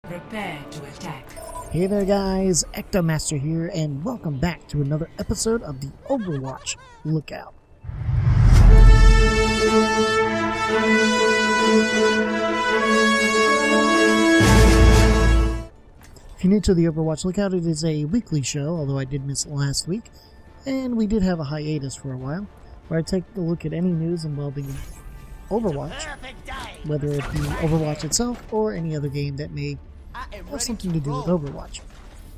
Prepare to attack. Hey there guys, EctoMaster here, and welcome back to another episode of the Overwatch Lookout. If you're new to the Overwatch Lookout, it is a weekly show, although I did miss it last week, and we did have a hiatus for a while, where I take a look at any news involving Overwatch, whether it be Overwatch itself or any other game that may have something to do with Overwatch.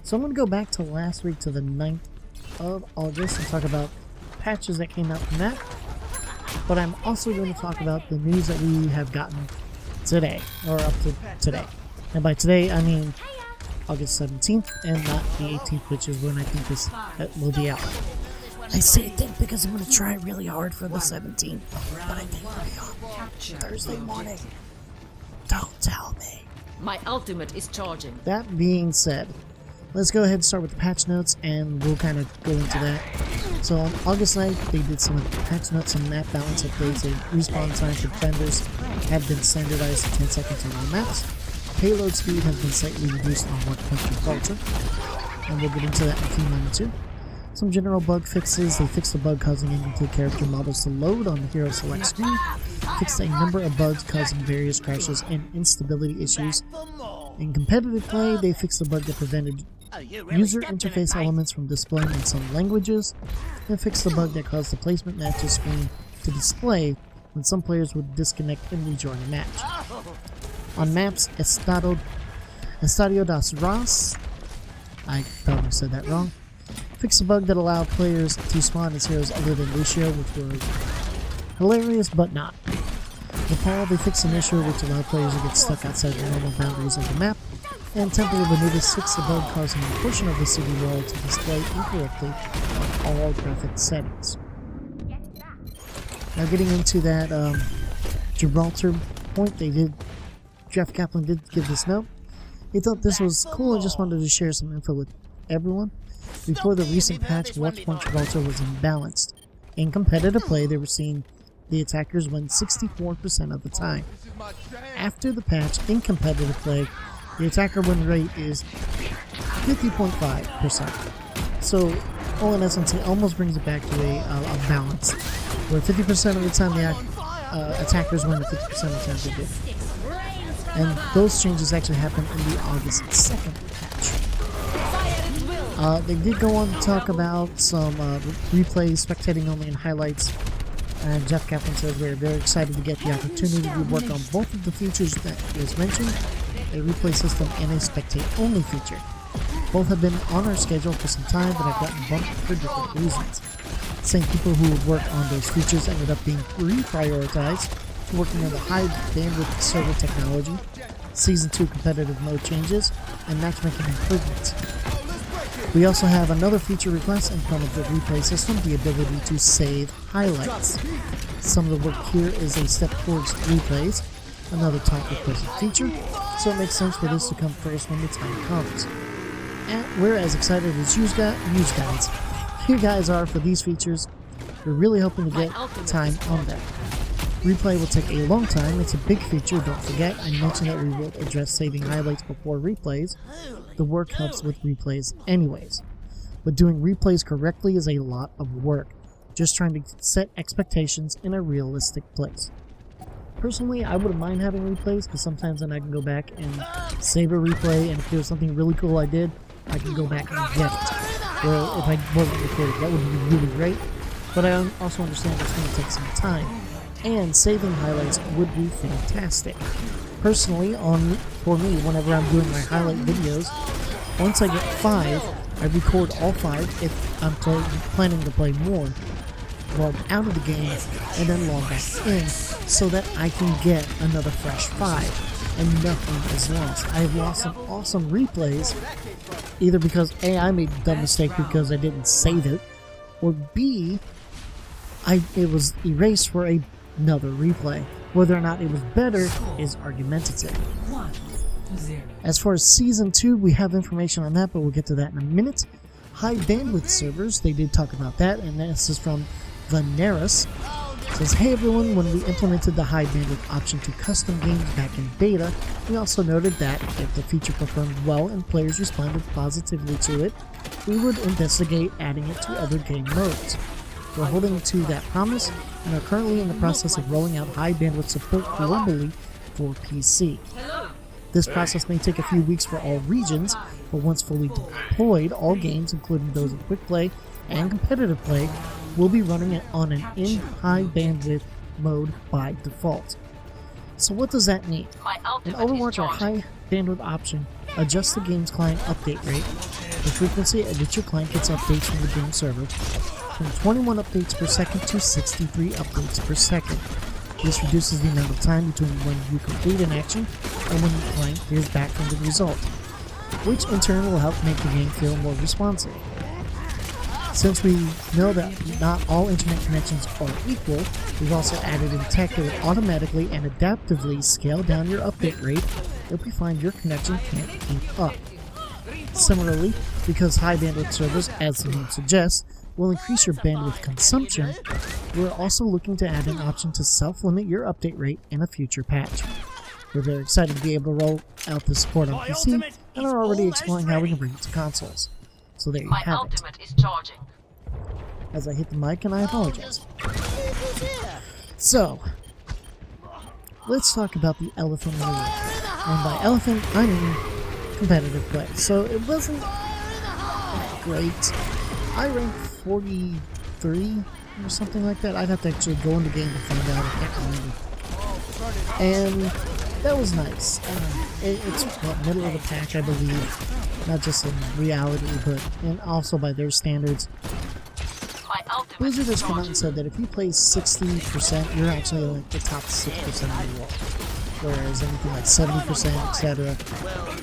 So I'm going to go back to last week, to the 9th of August, and talk about patches that came out from that. But I'm also going to talk about the news that we have gotten today, or up to today. And by today, I mean August 17th and not the 18th, which is when I think this will be out. I say think because I'm going to try really hard for the 17th, but I think it'll be on Thursday morning. Don't tell me. My ultimate is charging. That being said, let's go ahead and start with the patch notes, and we'll kind of go into that. So on August 9th, they did some patch notes and map balance updates. Respawn time for defenders have been standardized to 10 seconds on all maps. Payload speed has been slightly reduced on One Punch Vulture, and we'll get into that in a few moments too. Some general bug fixes. They fixed the bug causing incomplete character models to load on the hero select screen. Fixed a number of bugs causing various crashes and instability issues. In competitive play, they fixed the bug that prevented user interface elements from displaying in some languages, and fixed the bug that caused the placement matches screen to display when some players would disconnect and rejoin a match. On maps, Estadio das Ras, I probably said that wrong, fixed a bug that allowed players to spawn as heroes other than Lucio, which was hilarious but not. Nepal, they fixed an issue which allowed players to get stuck outside the normal boundaries of the map, and Temple of Anubis fixed the bug causing a portion of the city wall to display incorrectly on all graphic settings. Now getting into that Gibraltar point, Jeff Kaplan did give this note. He thought this was cool and just wanted to share some info with everyone. Before the recent patch, Watch Point Gibraltar was imbalanced. In competitive play, they were seeing the attackers win 64% of the time. After the patch, in competitive play, the attacker win rate is 50.5%. So, all in essence, it almost brings it back to a balance, where 50% of the time the attackers win, and 50% of the time they did. And those changes actually happened in the August 2nd patch. They did go on to talk about some replays, spectating only, and highlights. And Jeff Kaplan says we're very excited to get the opportunity to work on both of the features that was mentioned, a replay system and a spectate only feature. Both have been on our schedule for some time, but have gotten bumped for different reasons. Same people who would work on those features ended up being reprioritized to working on the high bandwidth server technology, Season 2 competitive mode changes, and matchmaking improvements. We also have another feature request in front of the replay system, the ability to save highlights. Some of the work here is a step towards replays, another top requested feature, so it makes sense for this to come first when the time comes. And we're as excited as you guys are for these features. We're really hoping to get time on that. Replay will take a long time. It's a big feature, don't forget. I mentioned that we will address saving highlights before replays. The work helps with replays anyways. But doing replays correctly is a lot of work. Just trying to set expectations in a realistic place. Personally, I wouldn't mind having replays, because sometimes then I can go back and save a replay, and if there was something really cool I did, I can go back and get it. Well, if I wasn't recorded, that would be really great. But I also understand it's going to take some time. And saving highlights would be fantastic. Personally, for me, whenever I'm doing my highlight videos, once I get 5, I record all 5 if I'm planning to play more, log out of the game, and then log back in, so that I can get another fresh 5, and nothing is lost. I've lost some awesome replays, either because A, I made a dumb mistake because I didn't save it, or B, it was erased for another replay. Whether or not it was better is argumentative. As far as Season 2, we have information on that, but we'll get to that in a minute. High bandwidth servers, they did talk about that, and this is from Veneris. Says, hey everyone, when we implemented the high bandwidth option to custom games back in beta, we also noted that if the feature performed well and players responded positively to it, we would investigate adding it to other game modes. We're holding to that promise and are currently in the process of rolling out high bandwidth support globally for PC. This process may take a few weeks for all regions, but once fully deployed, all games, including those in quick play and competitive play, will be running it on an in-high bandwidth mode by default. So what does that mean? In Overwatch, our high bandwidth option adjusts the game's client update rate, the frequency at which your client gets updates from the game server, from 21 updates per second to 63 updates per second. This reduces the amount of time between when you complete an action and when the client hears back from the result, which in turn will help make the game feel more responsive. Since we know that not all internet connections are equal, we've also added in tech that will automatically and adaptively scale down your update rate if we find your connection can't keep up. Similarly, because high bandwidth servers, as the name suggests, will increase your bandwidth consumption, we're also looking to add an option to self-limit your update rate in a future patch. We're very excited to be able to roll out this support on PC and are already exploring how we can bring it to consoles. So there you have it. As I hit the mic, and I apologize. So, let's talk about the elephant in the room. And by elephant, I mean competitive play. So it wasn't that great. I ranked 43 or something like that. I'd have to actually go in the game to find out. I can't remember. And that was nice. It's what, middle of the pack, I believe. Not just in reality, but and also by their standards. Blizzard has come out and said that if you play 60%, you're actually like the top 6% of the world. Whereas anything like 70%, etc.,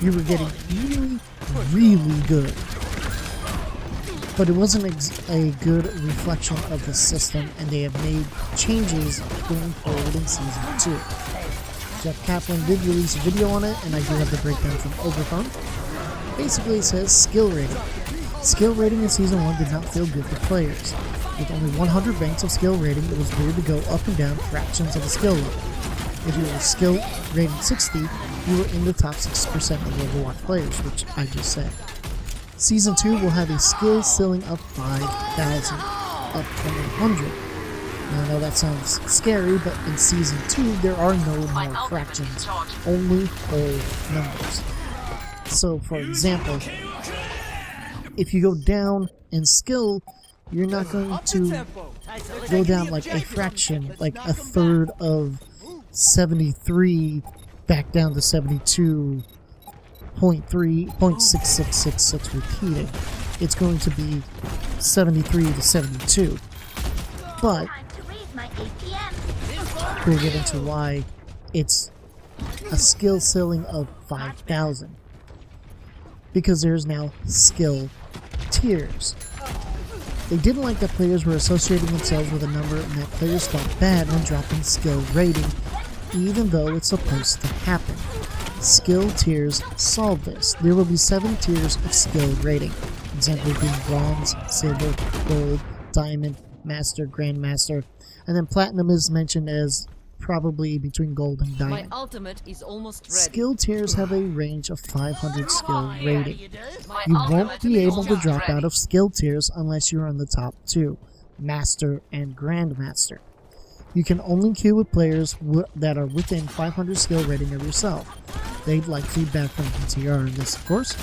you were getting really, really good. But it wasn't a good reflection of the system, and they have made changes going forward in Season 2. Jeff Kaplan did release a video on it, and I do have the breakdown from Overphone. Basically, it says skill rating. Skill rating in Season 1 did not feel good for players. With only 100 ranks of skill rating, it was weird to go up and down fractions of a skill level. If you were skill rating 60, you were in the top 6% of Overwatch players, which I just said. Season 2 will have a skill ceiling of 5,000, up from 100. Now, I know that sounds scary, but in Season 2, there are no more fractions, only whole numbers. So, for example, if you go down in skill, you're not going to go down like a fraction, like a third of 73 back down to 72.6666 repeated. It's going to be 73 to 72. But we'll get into why it's a skill ceiling of 5,000. Because there's now skill tiers. They didn't like that players were associating themselves with a number and that players felt bad when dropping skill rating, even though it's supposed to happen. Skill tiers solve this. There will be 7 tiers of skill rating, example being bronze, silver, gold, diamond, master, grandmaster, and then platinum is mentioned as probably between gold and diamond. My ultimate is almost ready. Skill tiers have a range of 500 skill rating. You won't be able to drop out of skill tiers unless you're on the top 2, master and grandmaster. You can only queue with players that are within 500 skill rating of yourself. They'd like feedback from PTR on this, of course.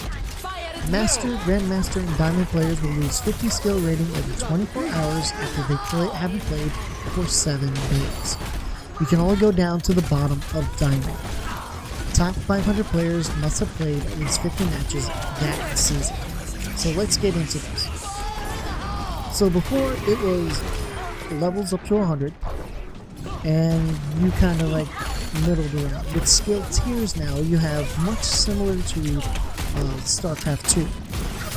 Master, Grandmaster, and Diamond players will lose 50 skill rating every 24 hours after they haven't played for 7 days. You can only go down to the bottom of Diamond. Top 500 players must have played at least 50 matches that season. So let's get into this. So before it was levels up to 100, and you kind of like middled around. With skill tiers now, you have much similar to StarCraft 2,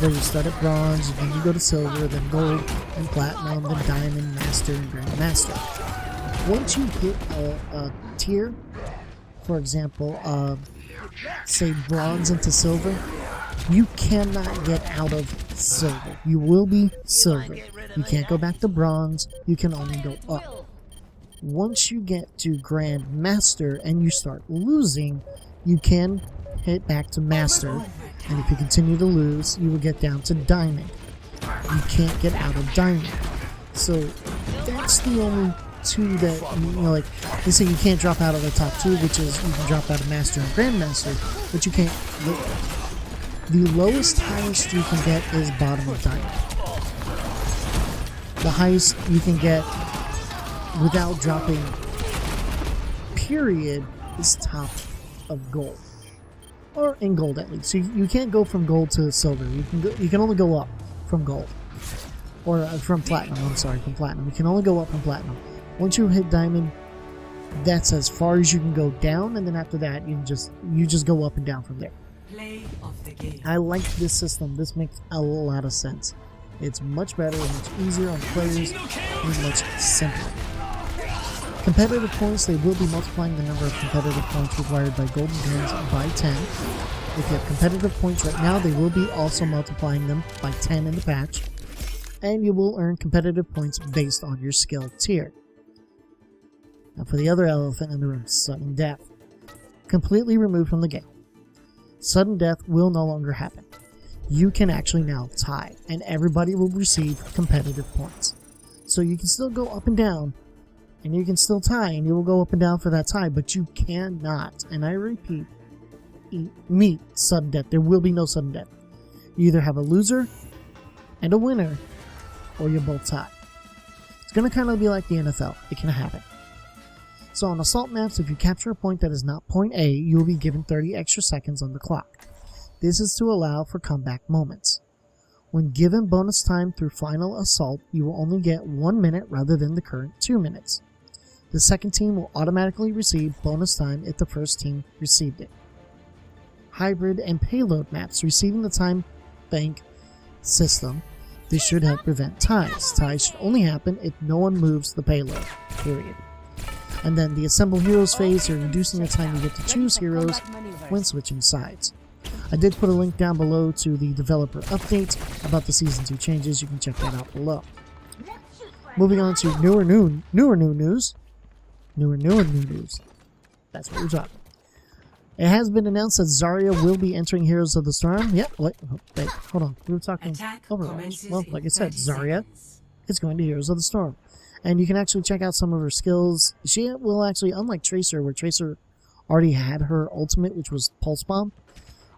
where you start at bronze, then you go to silver, then gold, and platinum, then diamond, master, and grandmaster. Once you hit a tier, for example, say bronze into silver, you cannot get out of silver. You will be silver. You can't go back to bronze, you can only go up. Once you get to Grand Master and you start losing, you can hit back to Master, and if you continue to lose, you will get down to Diamond. You can't get out of Diamond. So that's the only two that, like, they say you can't drop out of the top two, which is you can drop out of Master and Grandmaster, but you can't. The lowest, highest you can get is bottom of Diamond. The highest you can get without dropping, period, is top of gold. Or in gold at least. So you can't go from gold to silver. You can only go up from gold. Or from platinum, I'm sorry, from platinum. You can only go up from platinum. Once you hit diamond, that's as far as you can go down, and then after that you just go up and down from there. Play of the game. I like this system. This makes a lot of sense. It's much better, much easier on players, and much simpler. Competitive points, they will be multiplying the number of competitive points required by golden guns by 10. If you have competitive points right now, they will be also multiplying them by 10 in the patch. And you will earn competitive points based on your skill tier. Now for the other elephant in the room, sudden death. Completely removed from the game. Sudden death will no longer happen. You can actually now tie, and everybody will receive competitive points. So you can still go up and down, and you can still tie, and you will go up and down for that tie, but you cannot, and I repeat, meet sudden death. There will be no sudden death. You either have a loser and a winner, or you both tie. It's going to kind of be like the NFL. It can happen. So on assault maps, if you capture a point that is not point A, you will be given 30 extra seconds on the clock. This is to allow for comeback moments. When given bonus time through final assault, you will only get 1 minute rather than the current 2 minutes. The second team will automatically receive bonus time if the first team received it. Hybrid and payload maps, receiving the time bank system. This should help prevent ties. Ties should only happen if no one moves the payload, period. And then the assemble heroes phase, are reducing the time you get to choose heroes when switching sides. I did put a link down below to the developer update about the Season 2 changes. You can check that out below. Moving on to newer new news. That's what we're talking. It has been announced that Zarya will be entering Heroes of the Storm. Yeah, wait, hold on. We were talking Overwatch. Well, like I said, Zarya is going to Heroes of the Storm. And you can actually check out some of her skills. She will actually, unlike Tracer, where Tracer already had her ultimate, which was Pulse Bomb,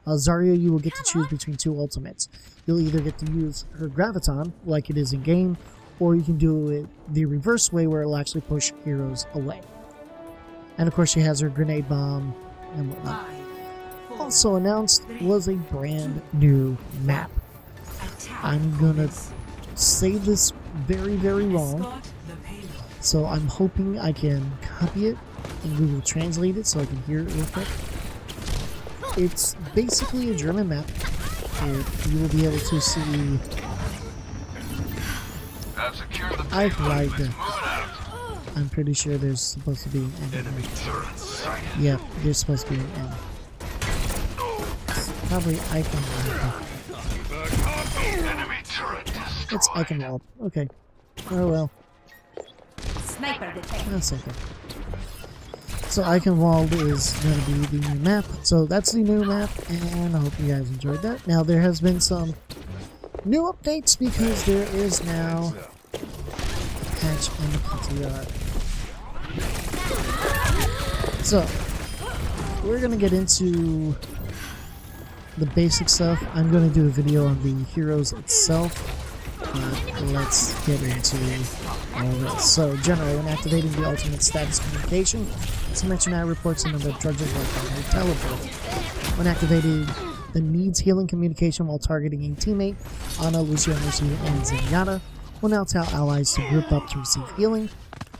Zarya, you will get to choose between two ultimates. You'll either get to use her Graviton, like it is in-game, or you can do it the reverse way, where it'll actually push heroes away. And of course, she has her Grenade Bomb and whatnot. Also announced was a brand new map. I'm gonna say this very, very wrong, so I'm hoping I can copy it and Google Translate it so I can hear it real quick. It's basically a German map. You will be able to see. I've lied. I'm pretty sure there's supposed to be an end. Yeah, there's supposed to be an end. Probably Eichenwald. It's Eichenwald. Okay. Oh well. That's okay. So Eichenwald is going to be the new map. So that's the new map, and I hope you guys enjoyed that. Now there has been some new updates because there is now a patch in the PTR. So we're going to get into the basic stuff. I'm going to do a video on the heroes itself. Let's get into all this. So, general, when activating the ultimate status communication, this mention now reports the number of trudges left on your teleport. When activating the needs healing communication while targeting a teammate, Ana, Lucio, Mercy, and Zenyatta will now tell allies to group up to receive healing.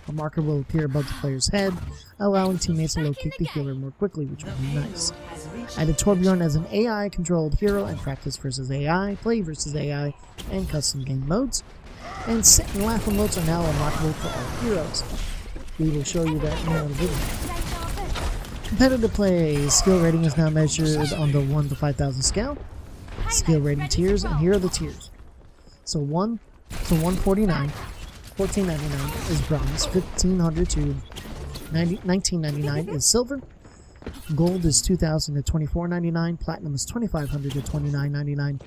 A marker will appear above the player's head, allowing teammates to locate the healer more quickly, which would be nice. Added Torbjorn as an AI-controlled hero and practice versus AI, play versus AI, and custom game modes. And sit and laugh emotes are now unlockable for all heroes. We will show you that in another video. Competitive play. Skill rating is now measured on the 1 to 5,000 scale. Skill rating tiers, and here are the tiers. So 1 to 149. $14.99 is bronze, $1,500 to $19.99 is silver, gold is $2,000 to $24.99, platinum is $2,500 to $29.99,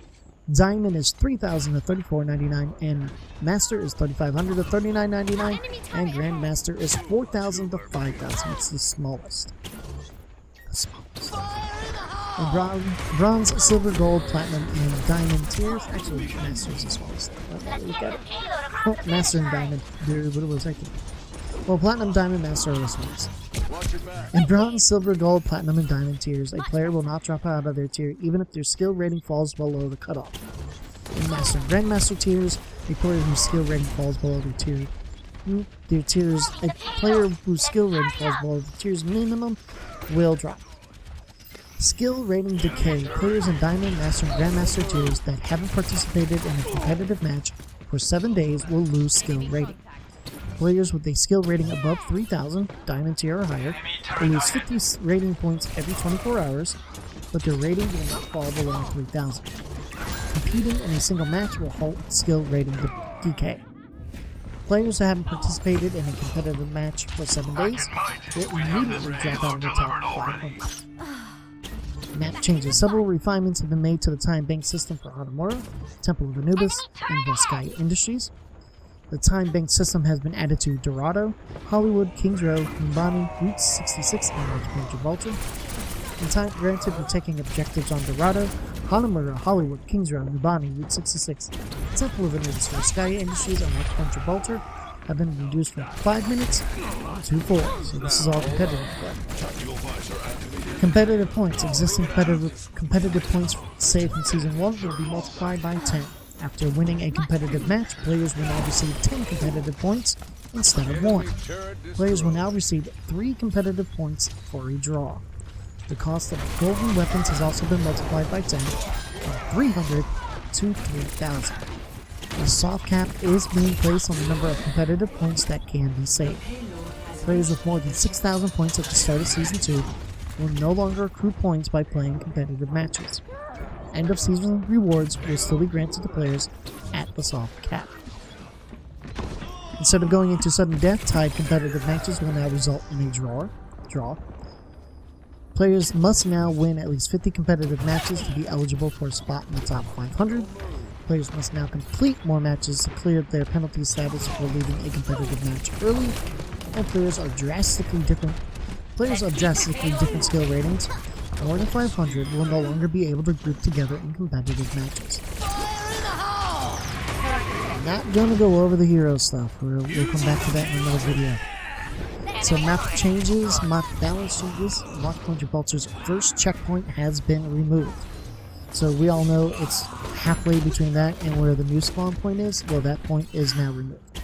diamond is $3,000 to $34.99, and master is $3,500 to $39.99, and grandmaster is $4,000 to $5,000. It's the smallest. And bronze, silver, gold, platinum, and diamond tiers. Actually, master is the smallest. Look at it. Oh, master and diamond. Dude, what was I thinking? Well, platinum, diamond, master are the smallest. In bronze, silver, gold, platinum, and diamond tiers, a player will not drop out of their tier even if their skill rating falls below the cutoff. In master and grandmaster tiers, a player whose skill rating falls below a player whose skill rating falls below the tier's minimum will drop. Skill rating decay. Players in diamond, master, and grandmaster tiers that haven't participated in a competitive match for 7 days will lose skill rating. Players with a skill rating above 3,000, diamond tier or higher, will lose 50 rating points every 24 hours, but their rating will not fall below 3,000. Competing in a single match will halt skill rating decay. Players who haven't participated in a competitive match for 7 days will immediately drop out of the top 500. Map changes. Several refinements have been made to the time bank system for Hanamura, Temple of Anubis, and Volsky Industries. The time bank system has been added to Dorado, Hollywood, Kings Row, Numbani, Route 66, and North Gibraltar. And time granted for taking objectives on Dorado, Hanamura, Hollywood, Kings Row, Numbani, Route 66, Temple of Anubis, Volsky Industries, and North Gibraltar have been reduced from 5 minutes to 4, so this is all competitive play. Competitive points. Existing competitive points saved in Season 1 will be multiplied by 10. After winning a competitive match, players will now receive 10 competitive points instead of 1. Players will now receive 3 competitive points for a draw. The cost of golden weapons has also been multiplied by 10, from 300 to 3,000. A soft cap is being placed on the number of competitive points that can be saved. Players with more than 6,000 points at the start of Season 2 will no longer accrue points by playing competitive matches. End of season rewards will still be granted to players at the soft cap. Instead of going into sudden death, tied competitive matches will now result in a draw. Players must now win at least 50 competitive matches to be eligible for a spot in the top 500. Players must now complete more matches to clear their penalty status for leaving a competitive match early, and players of drastically different skill ratings, more than 500, will no longer be able to group together in competitive matches. Not gonna go over the hero stuff, we'll come back to that in another video. So map changes, map balance changes. Lockpoint Gibraltar's first checkpoint has been removed. So we all know it's halfway between that and where the new spawn point is. Well, that point is now removed.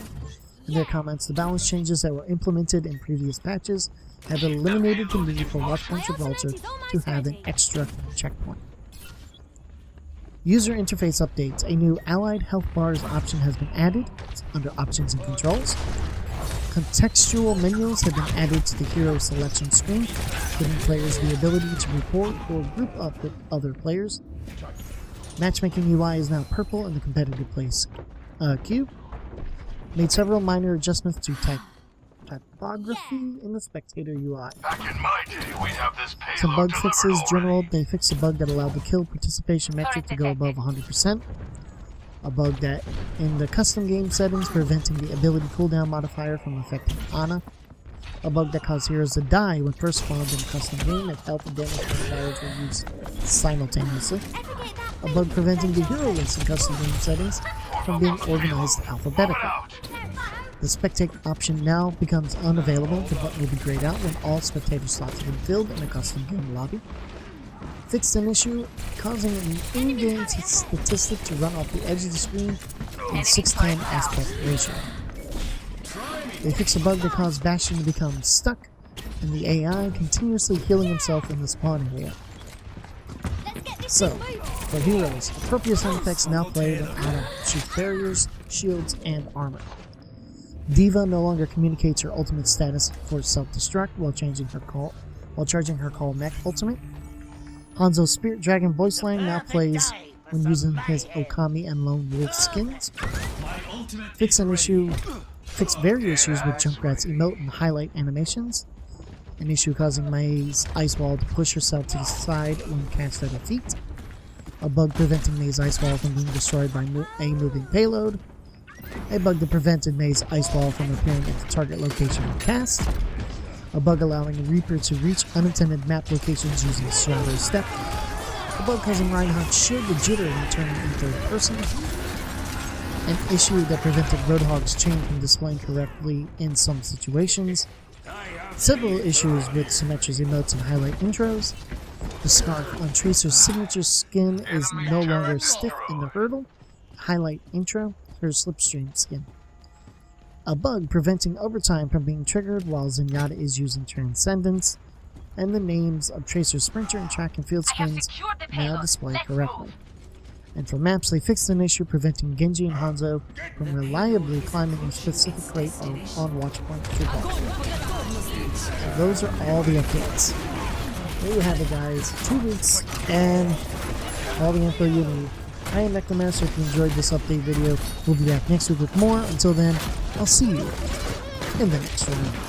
In their comments, the balance changes that were implemented in previous patches have eliminated the need for Lockpoint Gibraltar to have an extra checkpoint. User interface updates. A new Allied Health Bars option has been added under Options and Controls. Contextual menus have been added to the hero selection screen, giving players the ability to report or group up with other players. Matchmaking UI is now purple in the competitive place queue. Made several minor adjustments to typography in the spectator UI. Back in my day, we'd have this Some bug fixes. General, they fixed a bug that allowed the kill participation metric to go above 100%. A bug that, in the custom game settings, preventing the ability cooldown modifier from affecting Ana. A bug that caused heroes to die when first spawned in a custom game if health and damage modifiers were used simultaneously. A bug preventing the hero list in custom game settings from being organized alphabetically. The spectate option now becomes unavailable. The button will be grayed out when all spectator slots have been filled in a custom game lobby. Fixed an issue causing an in-game statistic to run off the edge of the screen in 6:10 aspect ratio. They fixed a bug that caused Bastion to become stuck and the AI continuously healing himself in the spawn area. So, for heroes, appropriate sound effects now play when Ana shoots barriers, shields, and armor. Diva no longer communicates her ultimate status for self-destruct while charging her call mech ultimate. Hanzo's Spirit Dragon voice line now plays when using his Okami and Lone Wolf skins. Fix an issue Fixed various issues with Junkrat's emote and highlight animations. An issue causing May's ice wall to push herself to the side when cast at her feet. A bug preventing May's ice wall from being destroyed by a moving payload. A bug that prevented May's ice wall from appearing at the target location when cast. A bug allowing a Reaper to reach unintended map locations using Surrender Step. A bug causing Reinhardt's shield to jitter when turning in third person. An issue that prevented Roadhog's chain from displaying correctly in some situations. Several issues with Symmetra's emotes and highlight intros. The scarf on Tracer's signature skin is no longer stiff in the hurdle. Highlight intro, her slipstream skin. A bug preventing overtime from being triggered while Zenyatta is using Transcendence. And the names of Tracer's Sprinter and Track and Field skins now display correctly. And for maps, they fixed an issue preventing Genji and Hanzo from reliably climbing a specific crate on Watchpoint through. So those are all the updates. There you have it, guys. 2 weeks and all the info you need. I am EctoMaster. If you enjoyed this update video, we'll be back next week with more. Until then, I'll see you in the next round.